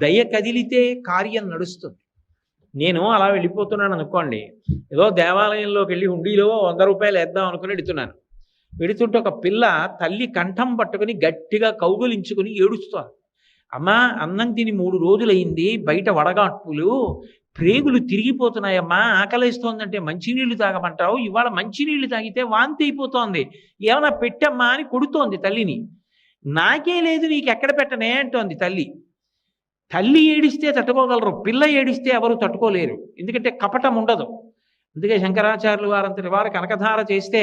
దయ కదిలితే కార్యం నడుస్తుంది. నేను అలా వెళ్ళిపోతున్నాను అనుకోండి, ఏదో దేవాలయంలోకి వెళ్ళి హుండీలో 100 రూపాయలు వేద్దాం అనుకుని వెడుతున్నాను. వెడుతుంటే ఒక పిల్ల తల్లి కంఠం పట్టుకుని గట్టిగా కౌగులించుకుని ఏడుస్తోంది. అమ్మా, అన్నం తిని 3 రోజులైంది, బయట వడగాట్పులు, ప్రేగులు తిరిగిపోతున్నాయమ్మా, ఆకలిస్తోందంటే మంచినీళ్లు తాగమంటావు, ఇవాళ మంచినీళ్లు తాగితే వాంతి అయిపోతోంది, ఏమైనా పెట్టమ్మా అని కొడుతోంది తల్లిని. నాకే లేదు, నీకెక్కడ పెట్టనే అంటోంది తల్లి. తల్లి ఏడిస్తే తట్టుకోగలరు, పిల్ల ఏడిస్తే ఎవరు తట్టుకోలేరు, ఎందుకంటే కపటం ఉండదు. అందుకే శంకరాచార్యులు వారంతటి వారు కనకధార చేస్తే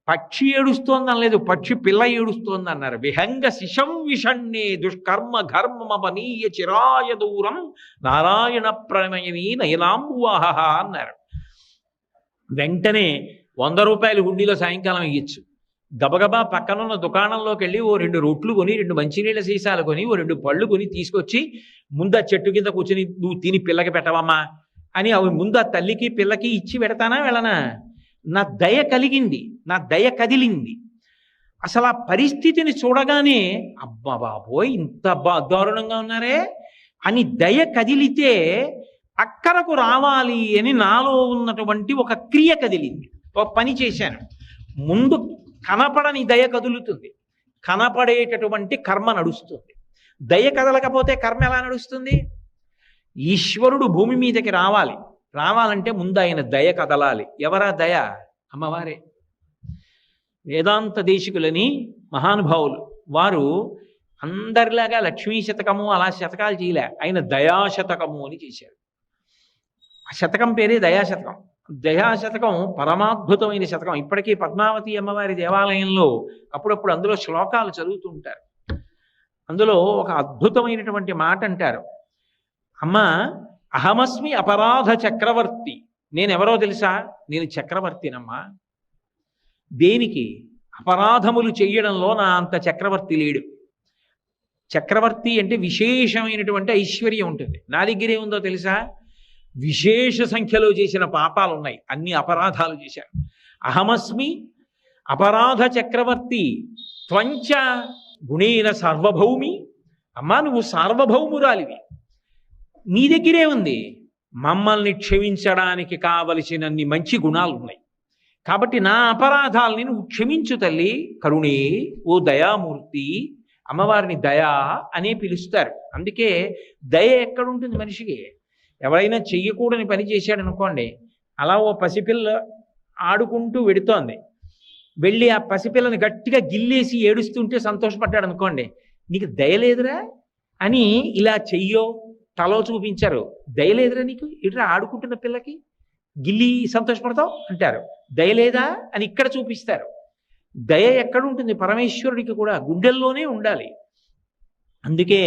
పక్షి ఏడుస్తోంది అనలేదు, పక్షి పిల్ల ఏడుస్తోంది అన్నారు. విహంగ శిశం విషణ్ణే దుష్కర్మ ఘర్మమనీయ చిరాయ దూరం నారాయణ ప్రణయని నయనాంబువాహ అన్నారు. వెంటనే 100 రూపాయలు హుండీలో సాయంకాలం ఇయ్యచ్చు. గబగబా పక్కనున్న దుకాణంలోకి వెళ్ళి ఓ 2 రొట్లు కొని, 2 మంచినీళ్ళ సీసాలు కొని, ఓ 2 పళ్ళు కొని తీసుకొచ్చి ముందు ఆ చెట్టు కింద కూర్చుని నువ్వు తిని పిల్లకి పెట్టవమ్మా అని అవి ముందు ఆ తల్లికి పిల్లకి ఇచ్చి పెడతానా వెళ్ళనా? నా దయ కలిగింది, నా దయ కదిలింది. అసలు ఆ పరిస్థితిని చూడగానే అబ్బా బాబోయ్ ఇంత దారుణంగా ఉన్నారే అని దయ కదిలితే అక్కరకు రావాలి అని నాలో ఉన్నటువంటి ఒక క్రియ కదిలింది, ఒక పని చేశాను. ముందు కనపడని దయ కదులుతుంది, కనపడేటటువంటి కర్మ నడుస్తుంది. దయ కదలకపోతే కర్మ ఎలా నడుస్తుంది? ఈశ్వరుడు భూమి మీదకి రావాలంటే ముందు ఆయన దయ కదలాలి. ఎవరా దయ? అమ్మవారే. వేదాంత దేశికులని మహానుభావులు వారు అందరిలాగా లక్ష్మీ శతకము అలా శతకాలు చేయలే, ఆయన దయాశతకము అని చేశారు. ఆ శతకం పేరే దయాశతకం. దయాశతకం పరమాద్భుతమైన శతకం. ఇప్పటికీ పద్మావతి అమ్మవారి దేవాలయంలో అప్పుడప్పుడు అందులో శ్లోకాలు చదువుతూ ఉంటారు. అందులో ఒక అద్భుతమైనటువంటి మాట అంటారు, అమ్మ అహమస్మి అపరాధ చక్రవర్తి. నేనెవరో తెలుసా? నేను చక్రవర్తినమ్మా. దేనికి? అపరాధములు చెయ్యడంలో నా అంత చక్రవర్తి లేడు. చక్రవర్తి అంటే విశేషమైనటువంటి ఐశ్వర్యం ఉంటుంది. నా దగ్గరే ఉందో తెలుసా? విశేష సంఖ్యలో చేసిన పాపాలు ఉన్నాయి, అన్ని అపరాధాలు చేశారు. అహమస్మి అపరాధ చక్రవర్తి త్వంచ గుణేన సార్వభౌమి. అమ్మా నువ్వు సార్వభౌమురాలివి, నీ దగ్గరే ఉంది. మమ్మల్ని క్షమించడానికి కావలసినన్ని మంచి గుణాలు ఉన్నాయి, కాబట్టి నా అపరాధాలని నువ్వు క్షమించు తల్లి. కరుణే ఓ దయామూర్తి. అమ్మవారిని దయా అనే పిలుస్తారు. అందుకే దయ ఎక్కడుంటుంది మనిషికి? ఎవరైనా చెయ్యకూడని పని చేశాడు అనుకోండి, అలా ఓ పసిపిల్ల ఆడుకుంటూ వెడుతోంది, వెళ్ళి ఆ పసిపిల్లని గట్టిగా గిల్లేసి ఏడుస్తుంటే సంతోషపడ్డాడు అనుకోండి, నీకు దయలేదురా అని ఇలా చెయ్యో తలో చూపించారు. దయలేదురా నీకు, ఇట్లా ఆడుకుంటున్న పిల్లకి గిల్లి సంతోషపడతావు అంటారు. దయలేదా అని ఇక్కడ చూపిస్తారు. దయ ఎక్కడుంటుంది? పరమేశ్వరుడికి కూడా గుండెల్లోనే ఉండాలి. అందుకే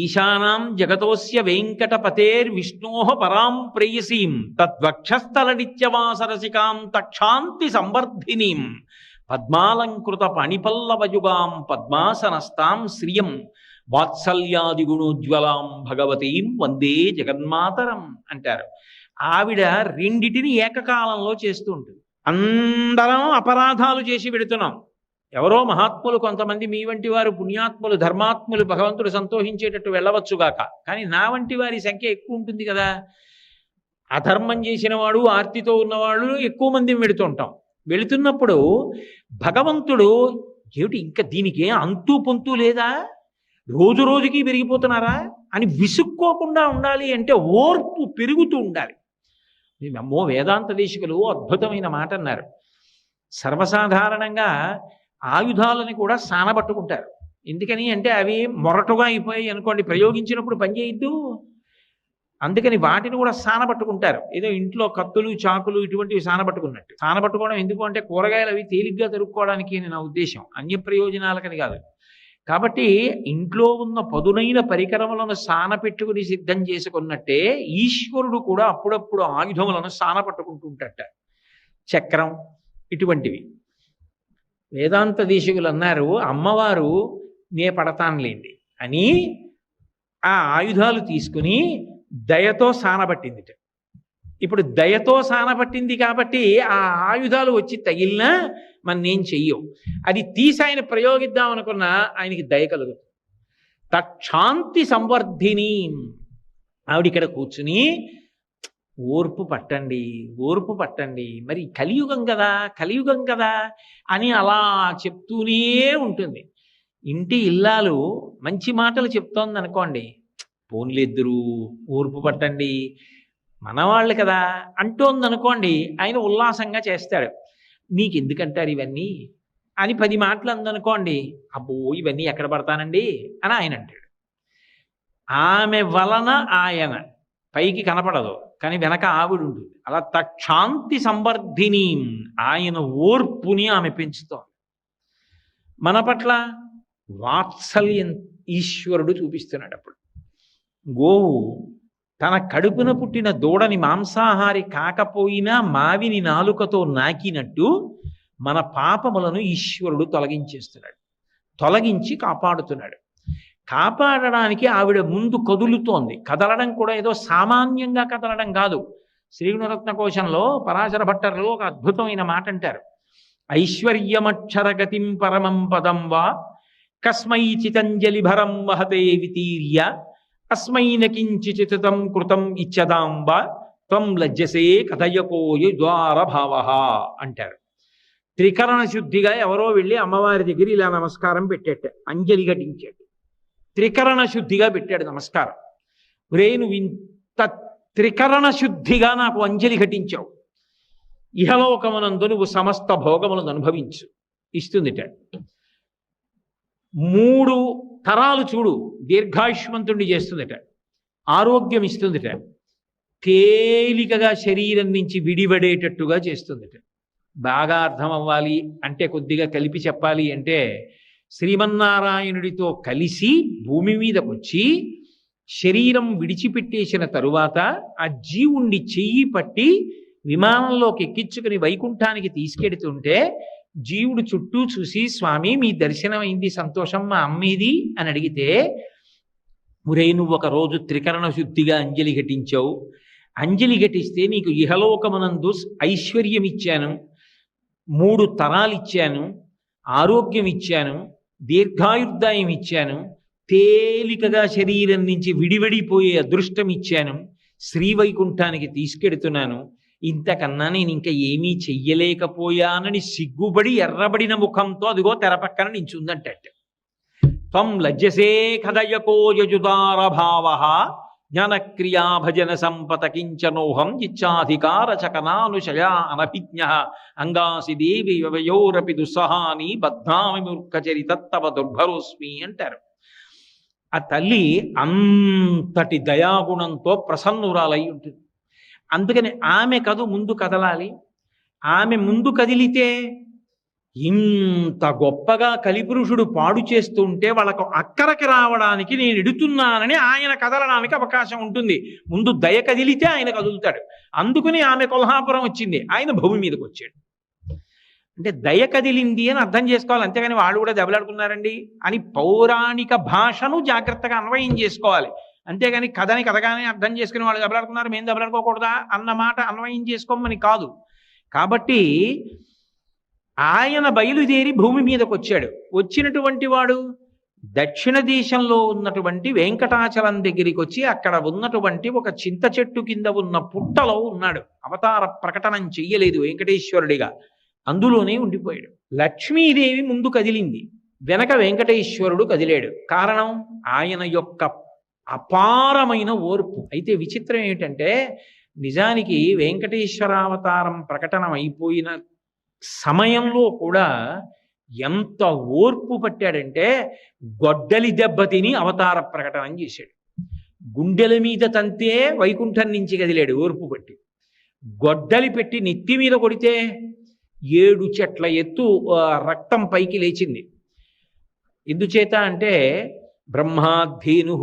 ఈశానాం జగతోస్య వెంకటపతేర్ విష్ణోః పరాం ప్రేయసీం తద్వక్షస్థల నిత్యవాసరసికాం తక్షాంతి సంవర్ధినీం పద్మాలంకృత పణిపల్లవయుగాం పద్మాసనస్తాం శ్రియం వాత్సల్యాది గుణోజ్వలాం భగవతీం వందే జగన్మాతరం అంటారు. ఆవిడ రెండిటిని ఏకకాలంలో చేస్తూ ఉంటుంది. అందరం అపరాధాలు చేసి పెడుతున్నాం. ఎవరో మహాత్ములు కొంతమంది, మీ వంటి వారు పుణ్యాత్ములు ధర్మాత్ములు భగవంతుడు సంతోషించేటట్టు వెళ్ళవచ్చుగాక, కానీ నా వంటి వారి సంఖ్య ఎక్కువ ఉంటుంది కదా. అధర్మం చేసిన వాడు, ఆర్తితో ఉన్నవాళ్ళు ఎక్కువ మంది వెళుతుంటాం. వెళుతున్నప్పుడు భగవంతుడు ఏమిటి ఇంకా దీనికి అంతూ పొంతూ లేదా, రోజు రోజుకి పెరిగిపోతున్నారా అని విసుక్కోకుండా ఉండాలి అంటే ఓర్పు పెరుగుతూ ఉండాలి. అమ్మో వేదాంత దేశికులు అద్భుతమైన మాట అన్నారు. సర్వసాధారణంగా ఆయుధాలని కూడా సానబట్టుకుంటారు. ఎందుకని అంటే అవి మొరటుగా అయిపోయాయి అనుకోండి, ప్రయోగించినప్పుడు పనిచేయద్దు. అందుకని వాటిని కూడా సానబట్టుకుంటారు. ఏదో ఇంట్లో కత్తులు చాకులు ఇటువంటివి సానబట్టుకున్నట్టు. సానబట్టుకోవడం ఎందుకు అంటే కూరగాయలు అవి తేలిగ్గా తరుక్కోవడానికి అని నా ఉద్దేశం, అన్య ప్రయోజనాలకని కాదు. కాబట్టి ఇంట్లో ఉన్న పదునైన పరికరములను సానపెట్టుకుని సిద్ధం చేసుకున్నట్టే ఈశ్వరుడు కూడా అప్పుడప్పుడు ఆయుధములను సానపట్టుకుంటుంటట. చక్రం ఇటువంటివి. వేదాంత దేశికులు అన్నారు, అమ్మవారు నే పడతానులేండి అని ఆ ఆయుధాలు తీసుకుని దయతో సానబట్టిందిట. ఇప్పుడు దయతో సానబట్టింది కాబట్టి ఆ ఆయుధాలు వచ్చి తగిలినా మన నేను చెయ్యవు. అది తీసి ఆయన ప్రయోగిద్దాం అనుకున్నా ఆయనకి దయ కలుగుతుంది. తక్షాంతి సంవర్ధిని. ఆవిడ ఇక్కడ కూర్చుని ఓర్పు పట్టండి, ఓర్పు పట్టండి, మరి కలియుగం కదా అని అలా చెప్తూనే ఉంటుంది. ఇంటి ఇల్లాలు మంచి మాటలు చెప్తోంది అనుకోండి, పోన్లిద్దరూ ఓర్పు పట్టండి మనవాళ్ళు కదా అంటోంది అనుకోండి, ఆయన ఉల్లాసంగా చేస్తాడు. మీకు ఎందుకంటారు ఇవన్నీ అని 10 మాటలు అందనుకోండి, అబ్బో ఇవన్నీ ఎక్కడ పడతానండి అని ఆయన అంటాడు. ఆమె వలన ఆయన పైకి కనపడదు, కానీ వెనక ఆవిడ ఉంటుంది. అలా తక్షాంతి సంవర్ధిని, ఆయన ఓర్పుని ఆమె పెంచుతోంది. మన పట్ల వాత్సల్యం ఈశ్వరుడు చూపిస్తున్నాడు. అప్పుడు గోవు తన కడుపున పుట్టిన దూడని మాంసాహారి కాకపోయినా మావిని నాలుకతో నాకినట్టు మన పాపములను ఈశ్వరుడు తొలగించేస్తున్నాడు, తొలగించి కాపాడుతున్నాడు. కాపాడడానికి ఆవిడ ముందు కదులుతోంది. కదలడం కూడా ఏదో సామాన్యంగా కదలడం కాదు. శ్రీగుణరత్న కోశంలో పరాశర భట్టర్లో ఒక అద్భుతమైన మాట అంటారు. ఐశ్వర్యమక్షరగతిం పరమం పదం వా కస్మై చితంజలి భరం వహతే వితీర్య అస్మైన కించిచితం కృతం ఇచ్చదాంబ త్వం లజ్జసే కథయకోయ ద్వార భావ అంటారు. త్రికరణ శుద్ధిగా ఎవరో వెళ్ళి అమ్మవారి దగ్గర ఇలా నమస్కారం పెట్టేట, అంజలి ఘటించాడు. త్రికరణ శుద్ధిగా పెట్టాడు నమస్కారం. ఒరే నువ్వు ఇంత త్రికరణ శుద్ధిగా నాకు అంజలి ఘటించావు, ఇహలోకమునందు నువ్వు సమస్త భోగములను అనుభవించు ఇస్తుందిట. 3 తరాలు చూడు దీర్ఘాయుష్మంతుణ్ణి చేస్తుందిట, ఆరోగ్యం ఇస్తుందిట, తేలికగా శరీరం నుంచి విడివడేటట్టుగా చేస్తుందిట. బాగా అర్థం అవ్వాలి అంటే, కొద్దిగా కలిపి చెప్పాలి అంటే, శ్రీమన్నారాయణుడితో కలిసి భూమి మీదకి వచ్చి శరీరం విడిచిపెట్టేసిన తరువాత ఆ జీవుణ్ణి చెయ్యి పట్టి విమానంలోకి ఎక్కించుకుని వైకుంఠానికి తీసుకెడుతుంటే జీవుడు చుట్టూ చూసి, స్వామి మీ దర్శనం అయింది, సంతోషం, మా అమ్మేది అని అడిగితే, మురే నువ్వు ఒక రోజు త్రికరణ శుద్ధిగా అంజలి ఘటించావు, అంజలి ఘటిస్తే నీకు ఇహలోకమునందు ఐశ్వర్యం ఇచ్చాను, 3 తరాలు ఇచ్చాను, ఆరోగ్యం ఇచ్చాను, దీర్ఘాయుర్దాయం ఇచ్చాను, తేలికగా శరీరం నుంచి విడివడిపోయే అదృష్టం ఇచ్చాను, శ్రీవైకుంఠానికి తీసుకెడుతున్నాను, ఇంతకన్నా నేను ఇంకా ఏమీ చెయ్యలేకపోయానని సిగ్గుబడి ఎర్రబడిన ముఖంతో అదిగో తెర పక్కన నించుందంటట. త్వం లజ్జసే కథయకో యజుదార భావ జ్ఞానక్రియా భజన సంపత కించనోహం ఇచ్చాధికార చకనానుశయా అనభిజ్ఞ అంగాసి దేవి వయోరపి దుస్సహాని బద్ధామి మూర్ఖచరితత్తవ దుర్భరోస్మి అంటారు. ఆ తల్లి అంతటి దయాగుణంతో ప్రసన్నురాలై ఉంటుంది. అందుకని ఆమె ముందు కదలాలి. ఆమె ముందు కదిలితే ఇంత గొప్పగా కలిపురుషుడు పాడు చేస్తుంటే వాళ్ళకు అక్కరకి రావడానికి నేను ఎడుతున్నానని ఆయన కదలడానికి అవకాశం ఉంటుంది. ముందు దయ కదిలితే ఆయన కదులుతాడు. అందుకని ఆమె కొల్హాపురం వచ్చింది, ఆయన భూమి మీదకి వచ్చాడు. అంటే దయ కదిలింది అని అర్థం చేసుకోవాలి, అంతేగాని వాళ్ళు కూడా దెబ్బలాడుకున్నారండి అని పౌరాణిక భాషను జాగ్రత్తగా అన్వయం చేసుకోవాలి. అంతేగాని కథని కథగానే అర్థం చేసుకుని వాళ్ళు దెబ్బలాడుకున్నారు మేము దెబ్బలాడుకోకూడదా అన్న మాట అన్వయం చేసుకోమని కాదు. కాబట్టి ఆయన బయలుదేరి భూమి మీదకి వచ్చాడు. వచ్చినటువంటి వాడు దక్షిణ దేశంలో ఉన్నటువంటి వెంకటాచలం దగ్గరికి వచ్చి అక్కడ ఉన్నటువంటి ఒక చింత చెట్టు కింద ఉన్న పుట్టలో ఉన్నాడు. అవతార ప్రకటనం చెయ్యలేదు వెంకటేశ్వరుడిగా, అందులోనే ఉండిపోయాడు. లక్ష్మీదేవి ముందు కదిలింది, వెనక వెంకటేశ్వరుడు కదిలాడు. కారణం ఆయన యొక్క అపారమైన ఓర్పు. అయితే విచిత్రం ఏమిటంటే, నిజానికి వెంకటేశ్వరావతారం ప్రకటనం అయిపోయిన సమయంలో కూడా ఎంత ఓర్పు పట్టాడంటే, గొడ్డలి దెబ్బతిని అవతార ప్రకటన చేశాడు. గుండెల మీద తంతే వైకుంఠం నుంచి కదిలాడు ఓర్పు పట్టి. గొడ్డలి పెట్టి నెత్తి మీద కొడితే 7 చెట్ల ఎత్తు రక్తం పైకి లేచింది. ఎందుచేత అంటే బ్రహ్మాధేను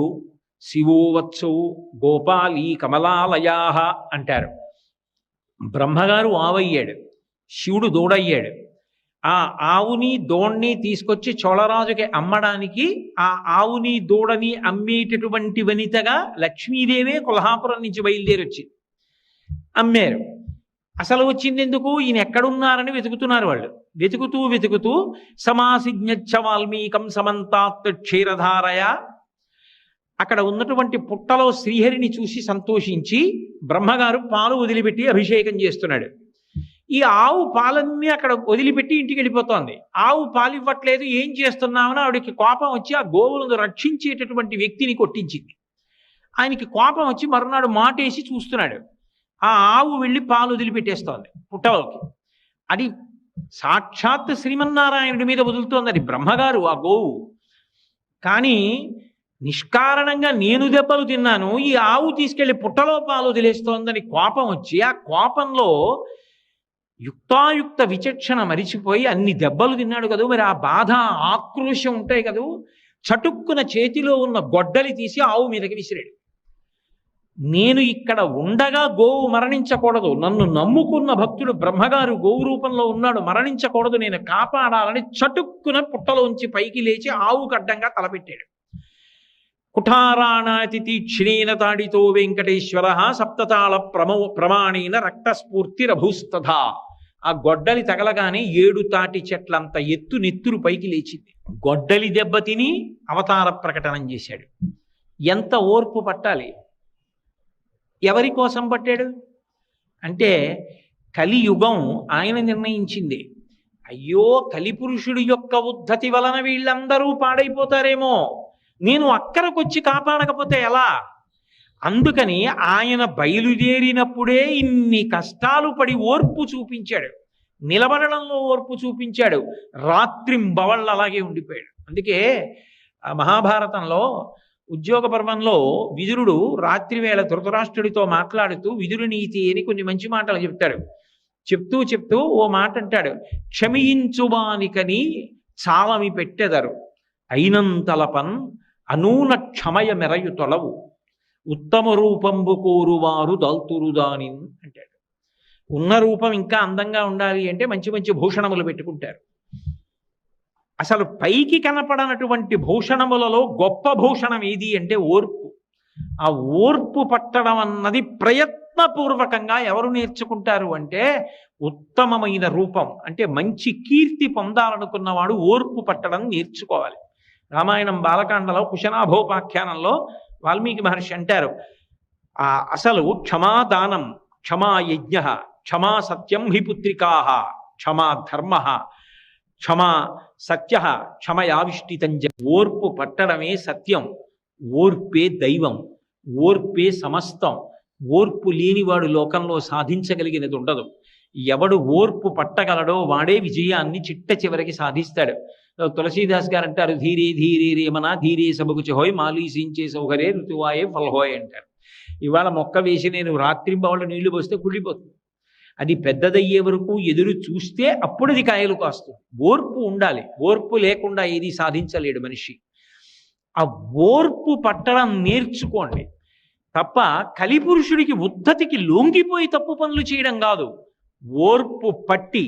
శివోవత్సౌ గోపాలీ కమలాలయా అంటారు. బ్రహ్మగారు ఆవయ్యాడు, శివుడు దూడయ్యాడు. ఆ ఆవుని దూడని తీసుకొచ్చి చోళరాజుకి అమ్మడానికి ఆ ఆవుని దూడని అమ్మేటటువంటి వనితగా లక్ష్మీదేవే కొల్హాపురం నుంచి బయలుదేరి వచ్చింది. అమ్మారు. అసలు వచ్చింది ఎందుకు? ఈయన ఎక్కడున్నారని వెతుకుతున్నారు వాళ్ళు. వెతుకుతూ సమాసిజ్ఞ వాల్మీకం సమంతాత్ క్షీరధారయ అక్కడ ఉన్నటువంటి పుట్టలో శ్రీహరిని చూసి సంతోషించి బ్రహ్మగారు పాలు వదిలిపెట్టి అభిషేకం చేస్తున్నాడు. ఈ ఆవు పాలన్నీ అక్కడ వదిలిపెట్టి ఇంటికి వెళ్ళిపోతోంది. ఆవు పాలు ఇవ్వట్లేదు, ఏం చేస్తున్నామని ఆవిడకి కోపం వచ్చి ఆ గోవులను రక్షించేటటువంటి వ్యక్తిని కొట్టించింది. ఆయనకి కోపం వచ్చి మరునాడు మాటేసి చూస్తున్నాడు. ఆ ఆవు వెళ్ళి పాలు వదిలిపెట్టేస్తోంది పుట్టలోకి. అది సాక్షాత్ శ్రీమన్నారాయణుడి మీద వదులుతోంది, అది బ్రహ్మగారు ఆ గోవు. కానీ నిష్కారణంగా నేను దెబ్బలు తిన్నాను, ఈ ఆవు తీసుకెళ్లి పుట్టలో పాలు వదిలేస్తోందని కోపం వచ్చి ఆ కోపంలో యుక్తాయుక్త విచక్షణ మరిచిపోయి అన్ని దెబ్బలు తిన్నాడు కదూ. మరి ఆ బాధ ఆక్రోశం ఉంటాయి కదూ. చటుక్కున చేతిలో ఉన్న గొడ్డలి తీసి ఆవు మీదకి విసిరాడు. నేను ఇక్కడ ఉండగా గోవు మరణించకూడదు, నన్ను నమ్ముకున్న భక్తుడు బ్రహ్మగారు గోవు రూపంలో ఉన్నాడు, మరణించకూడదు, నేను కాపాడాలని చటుక్కున పుట్టలోంచి పైకి లేచి ఆవుకు అడ్డంగా తలపెట్టాడు. కుఠారాణాతి తీక్షణేన తాడితో వెంకటేశ్వర సప్తతాళ ప్రమాణేన రక్తస్ఫూర్తిరభూస్తథా. ఆ గొడ్డలి తగలగానే 7 తాటి చెట్లంత ఎత్తు నెత్తురు పైకి లేచింది. గొడ్డలి దెబ్బతిని అవతార ప్రకటనం చేశాడు. ఎంత ఓర్పు పట్టాలి! ఎవరి కోసం పట్టాడు అంటే కలియుగం ఆయన నిర్ణయించింది. అయ్యో, కలిపురుషుడి యొక్క ఉద్ధతి వలన వీళ్ళందరూ పాడైపోతారేమో, నేను అక్కడికొచ్చి కాపాడకపోతే ఎలా? అందుకని ఆయన బయలుదేరినప్పుడే ఇన్ని కష్టాలు పడి ఓర్పు చూపించాడు, నిలబడడంలో ఓర్పు చూపించాడు, రాత్రింబవళ్ళు అలాగే ఉండిపోయాడు. అందుకే మహాభారతంలో ఉద్యోగ పర్వంలో విదురుడు రాత్రివేళ ధృతరాష్ట్రుడితో మాట్లాడుతూ విదురు నీతి అని కొన్ని మంచి మాటలు చెప్తాడు. చెప్తూ ఓ మాట అంటాడు, క్షమించువానికని చాలమి పెట్టెదరు అయినంతలపన్ అనూన క్షమయ మెరయు తొలవు ఉత్తమ రూపంబు కోరువారు దల్తురుదాని అంటాడు. ఉన్న రూపం ఇంకా అందంగా ఉండాలి అంటే మంచి మంచి భూషణములు పెట్టుకుంటారు. అసలు పైకి కనపడనటువంటి భూషణములలో గొప్ప భూషణం ఏది అంటే ఓర్పు. ఆ ఓర్పు పట్టడం అన్నది ప్రయత్నపూర్వకంగా ఎవరు నేర్చుకుంటారు అంటే ఉత్తమమైన రూపం అంటే మంచి కీర్తి పొందాలనుకున్నవాడు ఓర్పు పట్టడం నేర్చుకోవాలి. రామాయణం బాలకాండలో కుశనాభోపాఖ్యానంలో వాల్మీకి మహర్షి అంటారు, అసలు క్షమాదానం, క్షమా యజ్ఞ, క్షమా సత్యం హి పుత్రికా, క్షమా ధర్మ, క్షమా సత్య, క్షమయావిష్టితంజ. ఓర్పు పట్టడమే సత్యం, ఓర్పే దైవం, ఓర్పే సమస్తం. ఓర్పు లేనివాడు లోకంలో సాధించగలిగినది ఉండదు. ఎవడు ఓర్పు పట్టగలడో వాడే విజయాన్ని చిట్ట చివరికి సాధిస్తాడు. తులసీదాస్ గారు అంటారు, ధీరే ధీరే రేమనా ధీరే సబగుచి హోయ్ మాలీసించే సౌకర్యే ఋతువాయే ఫల్హోయ్ అంటారు. ఇవాళ మొక్క వేసి నేను రాత్రింబవళ్ళు నీళ్లు పోస్తే కుళ్ళిపోతుంది. అది పెద్దదయ్యే వరకు ఎదురు చూస్తే అప్పుడు అది కాయలు కాస్తుంది. ఓర్పు ఉండాలి. ఓర్పు లేకుండా ఏది సాధించలేడు మనిషి. ఆ ఓర్పు పట్టడం నేర్చుకోండి తప్ప కలిపురుషుడికి ఉద్ధతికి లొంగిపోయి తప్పు పనులు చేయడం కాదు. ఓర్పు పట్టి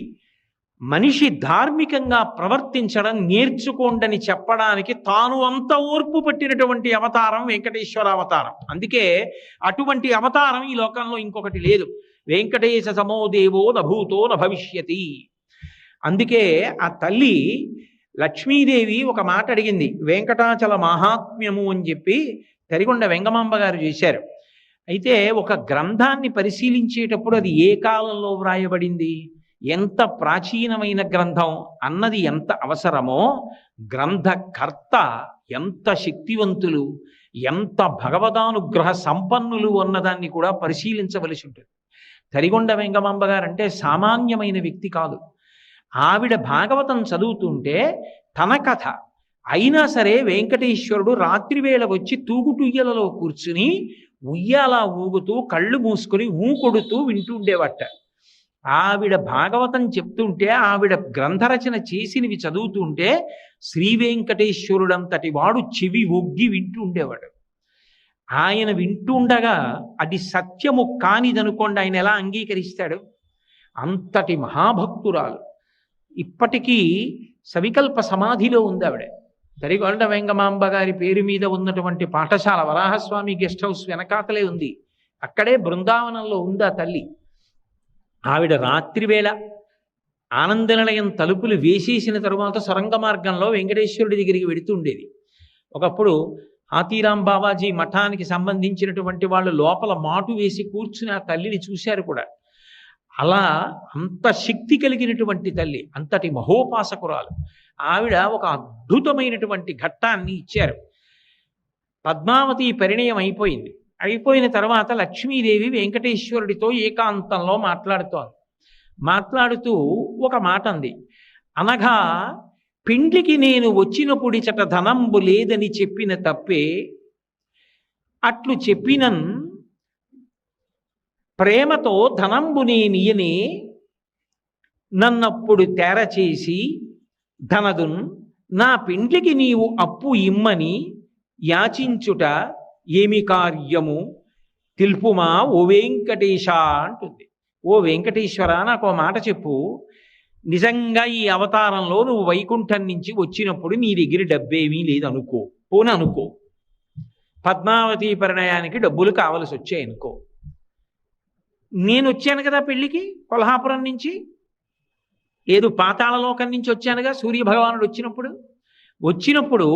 మనిషి ధార్మికంగా ప్రవర్తించడం నేర్చుకోండని చెప్పడానికి తాను అంత ఓర్పు పట్టినటువంటి అవతారం వెంకటేశ్వర అవతారం. అందుకే అటువంటి అవతారం ఈ లోకంలో ఇంకొకటి లేదు. వెంకటేశ సమో దేవో నభూతో నభవిష్యతి. అందుకే ఆ తల్లి లక్ష్మీదేవి ఒక మాట అడిగింది, వెంకటాచల మహాత్మ్యము అని చెప్పి తరిగొండ వెంగమాంబ గారు చేశారు. అయితే ఒక గ్రంథాన్ని పరిశీలించేటప్పుడు అది ఏ కాలంలో వ్రాయబడింది, ఎంత ప్రాచీనమైన గ్రంథం అన్నది ఎంత అవసరమో, గ్రంథకర్త ఎంత శక్తివంతులు, ఎంత భగవదానుగ్రహ సంపన్నులు అన్నదాన్ని కూడా పరిశీలించవలసి ఉంటుంది. తరిగొండ వెంగమాంబ గారు అంటే సామాన్యమైన వ్యక్తి కాదు. ఆవిడ భాగవతం చదువుతుంటే తన కథ అయినా సరే వెంకటేశ్వరుడు రాత్రివేళ వచ్చి తూగుటుయ్యలలో కూర్చుని ఉయ్యాల ఊగుతూ కళ్ళు మూసుకొని కొడుతూ వింటూ ఉండేవాట. ఆవిడ భాగవతం చెప్తుంటే, ఆవిడ గ్రంథరచన చేసినవి చదువుతుంటే శ్రీ వెంకటేశ్వరుడంతటి వాడు చెవి ఒగ్గి వింటూ ఉండేవాడు. ఆయన వింటుండగా అది సత్యము కానిదనుకోండి, ఆయన ఎలా అంగీకరిస్తాడు? అంతటి మహాభక్తురాలు. ఇప్పటికీ సవికల్ప సమాధిలో ఉంది ఆవిడ. తరిగొండ వెంగమాంబ గారి పేరు మీద ఉన్నటువంటి పాఠశాల వరాహస్వామి గెస్ట్ హౌస్ వెనకాతలే ఉంది. అక్కడే బృందావనంలో ఉంది ఆ తల్లి. ఆవిడ రాత్రివేళ ఆనందనిలయం తలుపులు వేసేసిన తరువాత సొరంగ మార్గంలో వెంకటేశ్వరుడి దగ్గరికి వెడుతూ ఉండేది. ఒకప్పుడు ఆతీరాం బాబాజీ మఠానికి సంబంధించినటువంటి వాళ్ళు లోపల మాటు వేసి కూర్చుని ఆ తల్లిని చూశారు కూడా. అలా అంత శక్తి కలిగినటువంటి తల్లి, అంతటి మహోపాసకురాలు ఆవిడ ఒక అద్భుతమైనటువంటి ఘట్టాన్ని ఇచ్చారు. పద్మావతి పరిణయం అయిపోయింది. అయిపోయిన తర్వాత లక్ష్మీదేవి వెంకటేశ్వరుడితో ఏకాంతంలో మాట్లాడుతూ ఒక మాట అంది. అనగా పిండికి నేను వచ్చినప్పుడిచట ధనంబు లేదని చెప్పిన తప్పే, అట్లు చెప్పినన్ ప్రేమతో ధనంబు నేనియనే, నన్నప్పుడు తేరచేసి ధనదున్ నా పిండికి నీవు అప్పు ఇమ్మని యాచించుట ఏమి కార్యము తెలుపుమా ఓ వెంకటేశ అంటుంది. ఓ వెంకటేశ్వర, నాకు ఓ మాట చెప్పు. నిజంగా ఈ అవతారంలో నువ్వు వైకుంఠం నుంచి వచ్చినప్పుడు నీ దగ్గర డబ్బేమీ లేదనుకో, పోనీ అనుకో, పద్మావతి పరిణయానికి డబ్బులు కావలసి వచ్చాయి అనుకో. నేను వచ్చాను కదా పెళ్లికి కొల్హాపురం నుంచి, ఏదో పాతాళలోకం నుంచి వచ్చానుగా సూర్యభగవానుడు వచ్చినప్పుడు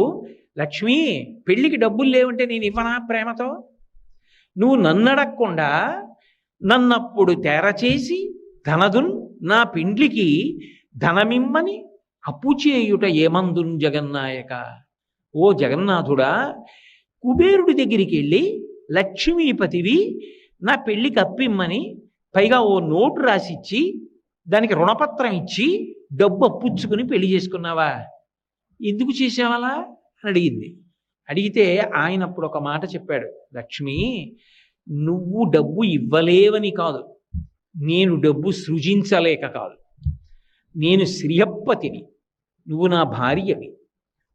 లక్ష్మి పెళ్లికి డబ్బులు లేవంటే నేను ఇవ్వనా ప్రేమతో? నువ్వు నన్నడగకుండా నన్నప్పుడు తేరచేసి ధనదున్ నా పిండ్లికి ధనమిమ్మని అప్పు చేయుట ఏమందున్ జగన్నాయక. ఓ జగన్నాథుడా, కుబేరుడి దగ్గరికి వెళ్ళి లక్ష్మీపతివి నా పెళ్లికి అప్పిమ్మని, పైగా ఓ నోటు రాసిచ్చి దానికి రుణపత్రం ఇచ్చి డబ్బు అప్పుచ్చుకుని పెళ్లి చేసుకున్నావా? ఎందుకు చేసావలా అని అడిగింది. అడిగితే ఆయన అప్పుడు ఒక మాట చెప్పాడు. లక్ష్మి, నువ్వు డబ్బు ఇవ్వలేవని కాదు, నేను డబ్బు సృజించలేక కాదు. నేను శ్రీయప్పతిని, నువ్వు నా భార్యవి.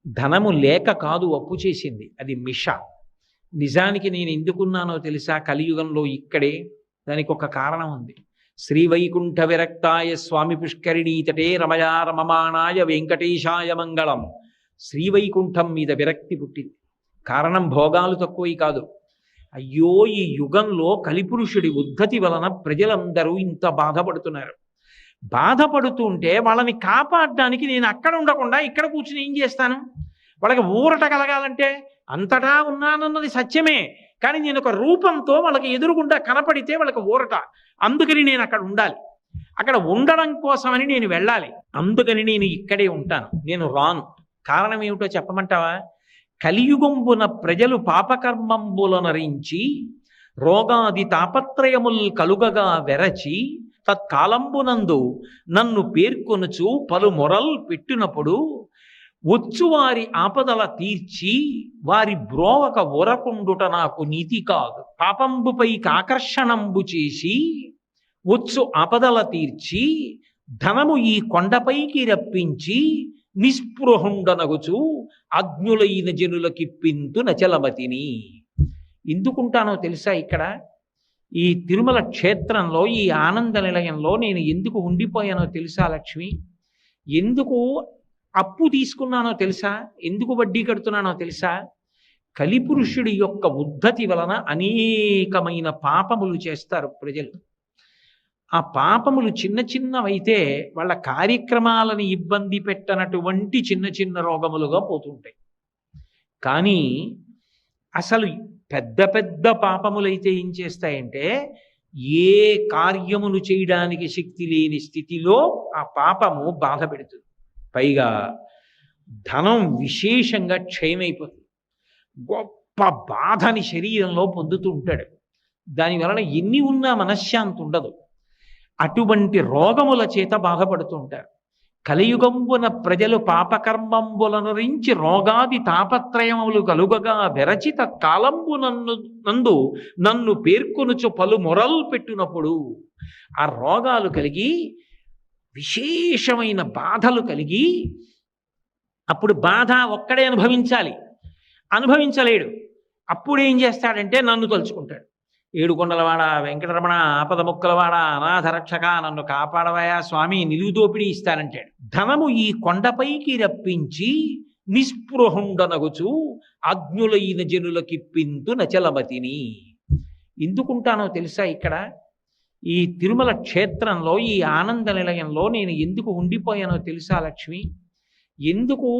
ధనము లేక కాదు అప్పు చేసింది, అది మిష. నిజానికి నేను ఎందుకున్నానో తెలుసా? కలియుగంలో ఇక్కడే. దానికి ఒక కారణం ఉంది. శ్రీవైకుంఠ విరక్తాయ స్వామి పుష్కరిణీతటే రమయా రమమాణాయ వెంకటేశాయ మంగళం. శ్రీవైకుంఠం మీద విరక్తి పుట్టింది. కారణం భోగాలు తక్కువై కాదు. అయ్యో, ఈ యుగంలో కలిపురుషుడి ఉద్ధతి వలన ప్రజలందరూ ఇంత బాధపడుతున్నారు. బాధపడుతుంటే వాళ్ళని కాపాడడానికి నేను అక్కడ ఉండకుండా ఇక్కడ కూర్చుని ఏం చేస్తాను? వాళ్ళకి ఊరట కలగాలంటే అంతటా ఉన్నానన్నది సత్యమే, కానీ నేను ఒక రూపంతో వాళ్ళకి ఎదురుగుండా కనపడితే వాళ్ళకి ఊరట. అందుకని నేను అక్కడ ఉండాలి. అక్కడ ఉండడం కోసమని నేను వెళ్ళాలి. అందుకని నేను ఇక్కడే ఉంటాను, నేను రాను. కారణం ఏమిటో చెప్పమంటావా? కలియుగంబున ప్రజలు పాపకర్మంబులనరించి రోగాది తాపత్రయముల్ కలుగగా వెరచి తత్కాలంబునందు నన్ను పేర్కొనుచు పలు మొరల్ పెట్టినప్పుడు వచ్చు వారి ఆపదల తీర్చి వారి బ్రోవక ఒరకుండుట నాకు నీతి కాదు. పాపంబుపై ఆకర్షణంబు చేసి వచ్చు ఆపదల తీర్చి ధనము ఈ కొండపైకి రప్పించి నిస్పృహుండనగుచు అజ్ఞులైన జనులకిప్పింతు నచలమతిని. ఎందుకుంటానో తెలుసా? ఇక్కడ ఈ తిరుమల క్షేత్రంలో, ఈ ఆనంద నిలయంలో నేను ఎందుకు ఉండిపోయానో తెలుసా లక్ష్మి? ఎందుకు అప్పు తీసుకున్నానో తెలుసా? ఎందుకు వడ్డీ కడుతున్నానో తెలుసా? కలిపురుషుడి యొక్క ఉద్ధతి వలన అనేకమైన పాపములు చేస్తారు ప్రజలు. ఆ పాపములు చిన్న చిన్నవైతే వాళ్ళ కార్యక్రమాలను ఇబ్బంది పెట్టనటువంటి చిన్న చిన్న రోగములుగా పోతుంటాయి. కానీ అసలు పెద్ద పెద్ద పాపములైతే ఏం చేస్తాయంటే, ఏ కార్యమును చేయడానికి శక్తి లేని స్థితిలో ఆ పాపము బాధ పెడుతుంది. పైగా ధనం విశేషంగా క్షయమైపోతుంది. గొప్ప బాధని శరీరంలో పొందుతూ ఉంటాడు. దానివలన ఎన్ని ఉన్నా మనశ్శాంతి ఉండదు. అటువంటి రోగముల చేత బాధపడుతూ ఉంటారు. కలియుగంబున ప్రజలు పాపకర్మంబులనురించి రోగాది తాపత్రయములు కలుగగా వెరచిత కాలంబు నన్ను పేర్కొనుచు పలు మొరలు పెట్టినప్పుడు ఆ రోగాలు కలిగి విశేషమైన బాధలు కలిగి, అప్పుడు బాధ ఒక్కడే అనుభవించలేడు. అప్పుడు ఏం చేస్తాడంటే నన్ను తలుచుకుంటాడు. ఏడుకొండలవాడ, వెంకటరమణ, ఆపద ముక్కలవాడ, అనాథ రక్షక, నన్ను కాపాడవయా స్వామి, నిలువు దోపిడీ ఇస్తానంటాడు. ధనము ఈ కొండపైకి రప్పించి నిస్పృహుండనగుచు అజ్ఞులైన జనులకిప్పింతు నచలమతిని. ఎందుకుంటానో తెలుసా? ఇక్కడ ఈ తిరుమల క్షేత్రంలో, ఈ ఆనంద నిలయంలో నేను ఎందుకు ఉండిపోయానో తెలుసా లక్ష్మి? ఎందుకు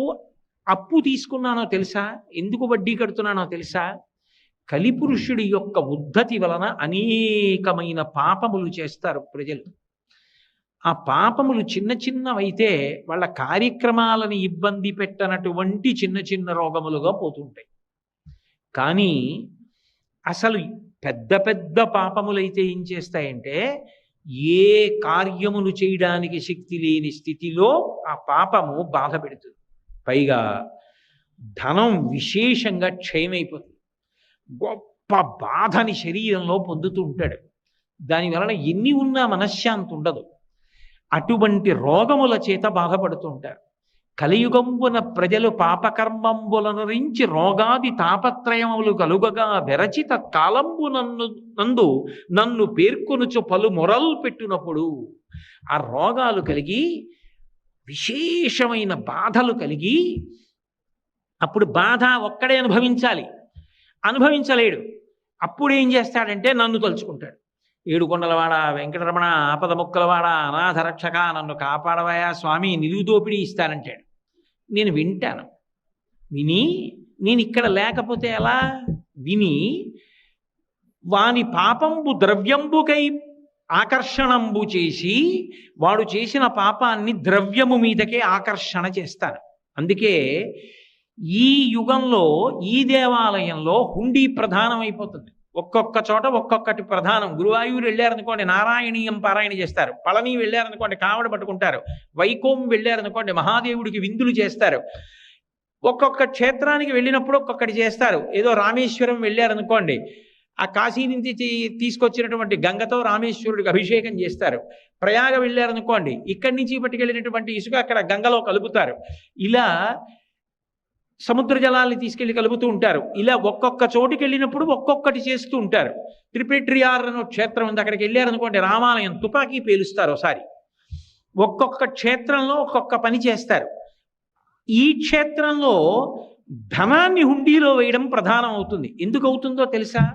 అప్పు తీసుకున్నానో తెలుసా? ఎందుకు వడ్డీ కడుతున్నానో తెలుసా? కలిపురుషుడి యొక్క ఉద్ధతి వలన అనేకమైన పాపములు చేస్తారు ప్రజలు. ఆ పాపములు చిన్న చిన్నవైతే వాళ్ళ కార్యక్రమాలను ఇబ్బంది పెట్టనటువంటి చిన్న చిన్న రోగములుగా పోతుంటాయి. కానీ అసలు పెద్ద పెద్ద పాపములైతే ఏం చేస్తాయంటే ఏ కార్యములు చేయడానికి శక్తి లేని స్థితిలో ఆ పాపము బాధ పెడుతుంది. పైగా ధనం విశేషంగా క్షయమైపోతుంది. గొప్ప బాధని శరీరంలో పొందుతూ ఉంటాడు. దానివలన ఎన్ని ఉన్నా మనశ్శాంతి ఉండదు. అటువంటి రోగముల చేత బాధపడుతూ ఉంటారు. కలియుగంబున ప్రజలు పాపకర్మంబులనురించి రోగాది తాపత్రయములు కలుగగా విరచిత కాలంబు నన్ను పేర్కొనుచు పలు మొరలు పెట్టినప్పుడు ఆ రోగాలు కలిగి విశేషమైన బాధలు కలిగి అప్పుడు బాధ ఒక్కడే అనుభవించలేడు. అప్పుడు ఏం చేస్తాడంటే నన్ను తలుచుకుంటాడు. ఏడుకొండలవాడ, వెంకటరమణ, ఆపద ముక్కలవాడ, అనాథ రక్షక, నన్ను కాపాడవయా స్వామి, నిలువు దోపిడీ ఇస్తానంటాడు. నేను వింటాను. విని నేను ఇక్కడ లేకపోతే ఎలా? విని వాని పాపంబు ద్రవ్యంబుకై ఆకర్షణంబు చేసి వాడు చేసిన పాపాన్ని ద్రవ్యము మీదకే ఆకర్షణ చేస్తాను. అందుకే ఈ యుగంలో ఈ దేవాలయంలో హుండీ ప్రధానమైపోతుంది. ఒక్కొక్క చోట ఒక్కొక్కటి ప్రధానం. గురువాయూరు వెళ్ళారనుకోండి నారాయణీయం పారాయణ చేస్తారు. పళని వెళ్ళారనుకోండి కావడ పట్టుకుంటారు. వైకోం వెళ్ళారనుకోండి మహాదేవుడికి విందులు చేస్తారు. ఒక్కొక్క క్షేత్రానికి వెళ్ళినప్పుడు ఒక్కొక్కటి చేస్తారు. ఏదో రామేశ్వరం వెళ్ళారనుకోండి ఆ కాశీ నుంచి తీసుకొచ్చినటువంటి గంగతో రామేశ్వరుడికి అభిషేకం చేస్తారు. ప్రయాగ వెళ్ళారనుకోండి ఇక్కడి నుంచి పట్టుకెళ్ళినటువంటి ఇసుక అక్కడ గంగలో కలుపుతారు. ఇలా సముద్ర జలాల్ని తీసుకెళ్లి కలుపుతూ ఉంటారు. ఇలా ఒక్కొక్క చోటుకి వెళ్ళినప్పుడు ఒక్కొక్కటి చేస్తూ ఉంటారు. త్రిపెట్రియార్ అనే క్షేత్రం ఉంది, అక్కడికి వెళ్ళారనుకోండి రామాలయం తుపాకీ పేలుస్తారు ఒకసారి. ఒక్కొక్క క్షేత్రంలో ఒక్కొక్క పని చేస్తారు. ఈ క్షేత్రంలో ధనాన్ని హుండీలో వేయడం ప్రధానం అవుతుంది. ఎందుకు అవుతుందో తెలుసా?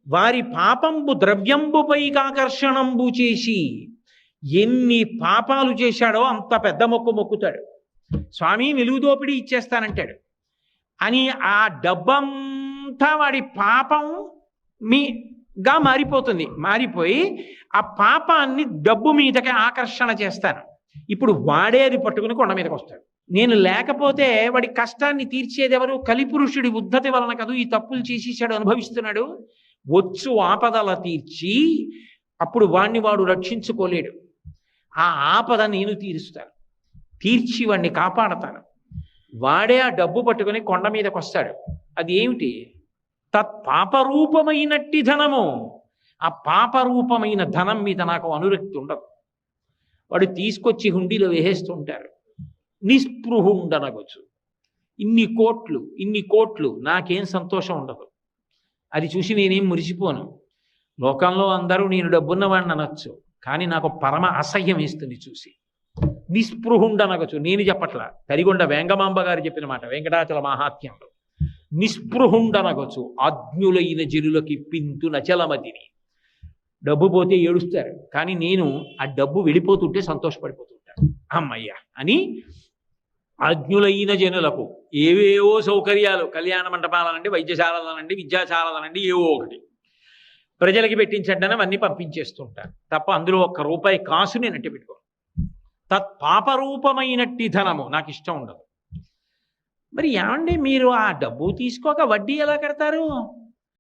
వారి పాపంబు ద్రవ్యంబుపై ఆకర్షణంబు చేసి ఎన్ని పాపాలు చేశాడో అంత పెద్ద మొక్కుతాడు. స్వామి నిలువు దోపిడీ ఇచ్చేస్తానంటాడు. అని ఆ డబ్బంతా వాడి పాపం మీగా మారిపోతుంది. మారిపోయి ఆ పాపాన్ని డబ్బు మీదకి ఆకర్షణ చేస్తాను. ఇప్పుడు వాడే అది పట్టుకుని కొండ మీదకి వస్తాడు. నేను లేకపోతే వాడి కష్టాన్ని తీర్చేది ఎవరు? కలిపురుషుడి ఉద్ధతి వలన కదూ ఈ తప్పులు చేసేసాడు, అనుభవిస్తున్నాడు. వచ్చు ఆపదల తీర్చి అప్పుడు వాడు రక్షించుకోలేడు. ఆ ఆపద నేను తీరుస్తాను, తీర్చి వాడిని కాపాడతాను. వాడే ఆ డబ్బు పట్టుకొని కొండ మీదకి వస్తాడు. అది ఏమిటి? తత్పాపరూపమైనట్టి ధనము. ఆ పాపరూపమైన ధనం మీద నాకు అనురక్తి ఉండదు. వాడు తీసుకొచ్చి హుండీలో వేసేస్తుంటారు. నిస్పృహుండనగొచ్చు. ఇన్ని కోట్లు నాకేం సంతోషం ఉండదు. అది చూసి నేనేం మురిసిపోను. లోకంలో అందరూ నేను డబ్బున్నవాడిని అనొచ్చు, కానీ నాకు పరమ అసహ్యం వేస్తుంది చూసి. నిస్పృహుండనగచ్చు. నేను చెప్పట్లా, తరిగొండ వేంగమాంబ గారు చెప్పిన మాట వెంకటాచల మహాత్మ్యంలో. నిస్పృహుండనగచ్చు. ఆజ్ఞులైన జనులకి పింతు నచలమతిని. డబ్బు పోతే ఏడుస్తారు, కానీ నేను ఆ డబ్బు వెళ్ళిపోతుంటే సంతోషపడిపోతుంటాను. అమ్మయ్యా అని ఆజ్ఞులైన జనులకు ఏవేవో సౌకర్యాలు, కళ్యాణ మంటపాలనండి, వైద్యశాలలనండి, విద్యాశాలలనండి, ఏవో ఒకటి ప్రజలకి పెట్టించండి అవన్నీ పంపించేస్తుంటారు తప్ప అందులో ఒక్క రూపాయి కాసు నేను అట్టి పెట్టుకోను. తత్పాపరూపమైనట్టి ధనము నాకు ఇష్టం ఉండదు. మరి ఏమండి మీరు ఆ డబ్బు తీసుకోక వడ్డీ ఎలా కడతారు?